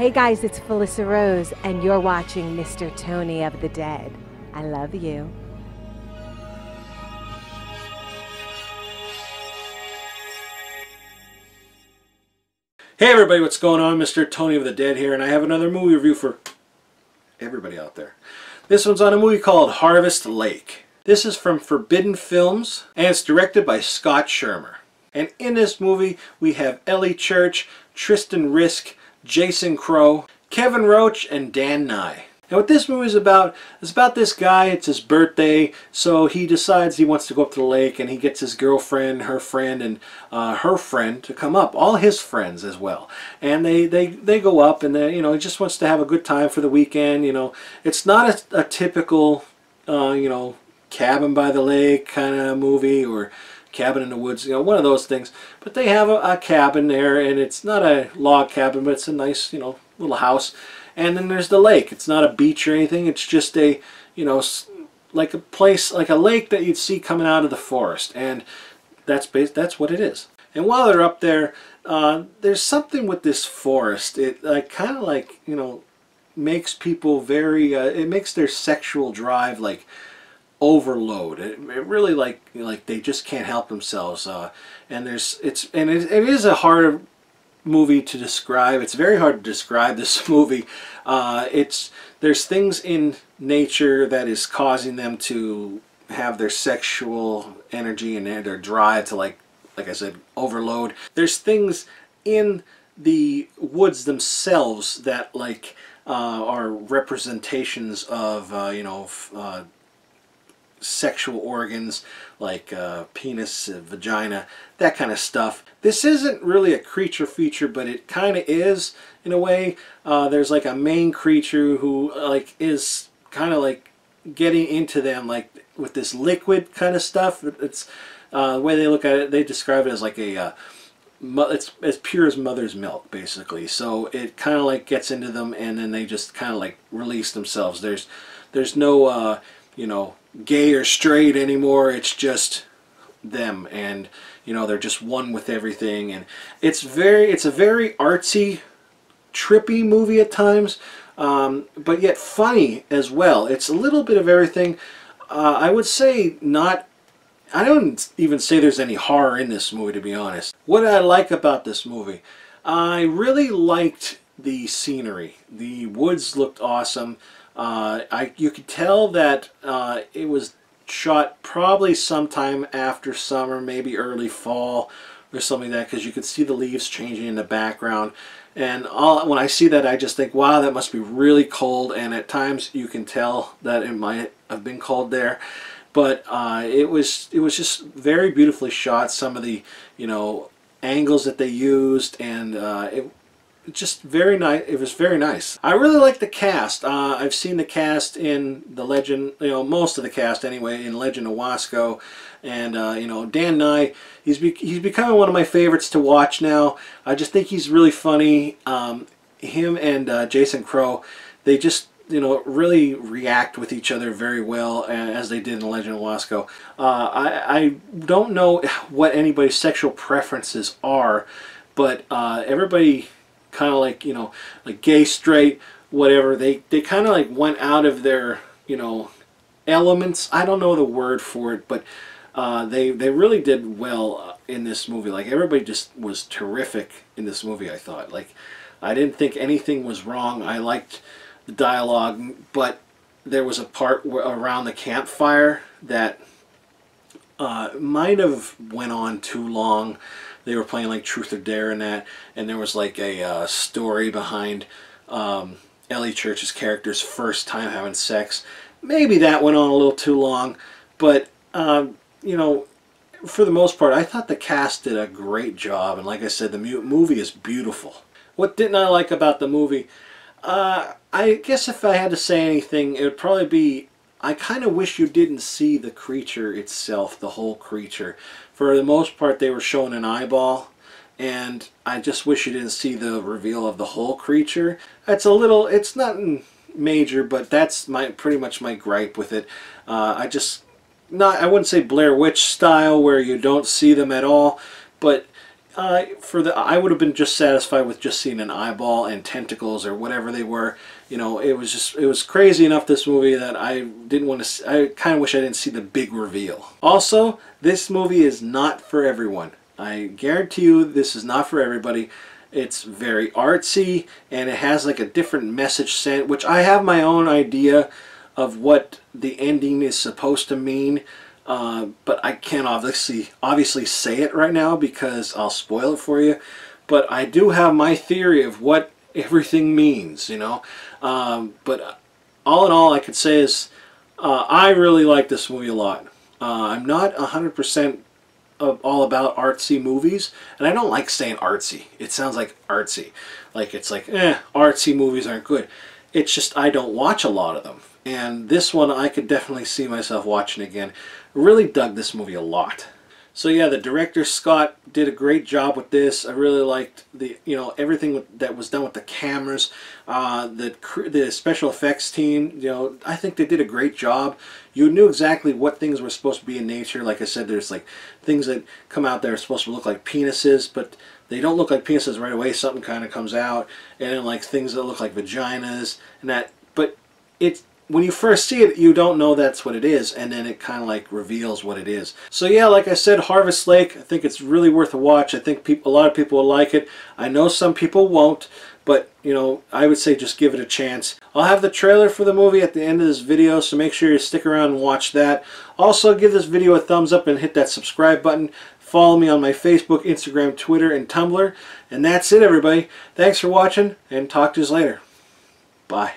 Hey guys, it's Felissa Rose, and you're watching Mr. Tony of the Dead. I love you. Hey everybody, what's going on? Mr. Tony of the Dead here, and I have another movie review for everybody out there. This one's on a movie called Harvest Lake. This is from Forbidden Films, and it's directed by Scott Shermer. And in this movie, we have Ellie Church, Tristan Risk, Jason Crow, Kevin Roach, and Dan Nye. And what this movie is about this guy. It's his birthday, so he decides he wants to go up to the lake, and he gets his girlfriend, her friend, and her friend to come up, all his friends as well. And they go up, and he just wants to have a good time for the weekend. It's not a typical cabin by the lake kind of movie or cabin in the woods, one of those things. But they have a cabin there, and it's not a log cabin, but it's a nice, little house. And then there's the lake. It's not a beach or anything. It's just a, like a place, like a lake that you'd see coming out of the forest. And that's what it is. And while they're up there, there's something with this forest. It kind of makes people very. It makes their sexual drive overload. It really like they just can't help themselves. And it is a hard movie to describe. It's very hard to describe this movie. There's things in nature that is causing them to have their sexual energy and their drive to like I said, overload. There's things in the woods themselves that are representations of sexual organs like penis, vagina, that kind of stuff. This isn't really a creature feature, but it kind of is in a way. There's a main creature who is kind of getting into them with this liquid kind of stuff. It's the way they look at it, they describe it as it's as pure as mother's milk, basically. So it kind of gets into them, and then they just kind of release themselves. There's no gay or straight anymore. It's just them, and they're just one with everything. And it's a very artsy, trippy movie at times, but yet funny as well. It's a little bit of everything. I would say not. I don't even say there's any horror in this movie, to be honest. What I like about this movie, I really liked the scenery. The woods looked awesome. You could tell that it was shot probably sometime after summer, maybe early fall or something like that, because you could see the leaves changing in the background. And when I see that, I just think, wow, that must be really cold. And at times you can tell that it might have been cold there. But it was just very beautifully shot. Some of the angles that they used, and just very nice. It was very nice. I really like the cast. I've seen the cast in the Legend, most of the cast anyway, in Legend of Wasco, and Dan Nye. He's becoming one of my favorites to watch now. I just think he's really funny. Him and Jason Crow, they just really react with each other very well, as they did in Legend of Wasco. I don't know what anybody's sexual preferences are, but everybody kind of like gay, straight, whatever, they kind of went out of their elements. I don't know the word for it, but they really did well in this movie. Everybody just was terrific in this movie. I thought I didn't think anything was wrong. I liked the dialogue, but there was a part around the campfire that might have went on too long. They were playing Truth or Dare and that, and there was a story behind Ellie Church's character's first time having sex. Maybe that went on a little too long, but for the most part, I thought the cast did a great job, and like I said, the movie is beautiful. What didn't I like about the movie? I guess if I had to say anything, it would probably be, I kind of wish you didn't see the creature itself, the whole creature. For the most part, they were showing an eyeball, and I just wish you didn't see the reveal of the whole creature. It's not major, but that's pretty much my gripe with it. I wouldn't say Blair Witch style where you don't see them at all, but I would have been just satisfied with just seeing an eyeball and tentacles or whatever they were. You know, it was crazy enough, this movie, that I didn't want to. I kind of wish I didn't see the big reveal. Also, this movie is not for everyone. I guarantee you, this is not for everybody. It's very artsy, and it has like a different message sent, which I have my own idea of what the ending is supposed to mean. But I can't obviously say it right now because I'll spoil it for you. But I do have my theory of what everything means, you know. But all in all, I could say is I really like this movie a lot. I'm not 100% all about artsy movies, and I don't like saying artsy. It sounds like artsy. Like it's like, artsy movies aren't good. It's just I don't watch a lot of them. And this one I could definitely see myself watching again. Really dug this movie a lot. So yeah, the director Scott did a great job with this. I really liked the, you know, everything that was done with the cameras, the special effects team. You know, I think they did a great job. You knew exactly what things were supposed to be in nature. Like I said, there's like things that come out that are supposed to look like penises, but they don't look like penises right away. Something kind of comes out, and then like things that look like vaginas and that. But it's, when you first see it, you don't know that's what it is, and then it kind of like reveals what it is. So yeah, like I said, Harvest Lake, I think it's really worth a watch. I think a lot of people will like it. I know some people won't, but you know, I would say just give it a chance. I'll have the trailer for the movie at the end of this video, so make sure you stick around and watch that. Also, give this video a thumbs up and hit that subscribe button. Follow me on my Facebook, Instagram, Twitter, and Tumblr. And that's it, everybody. Thanks for watching, and talk to you later. Bye.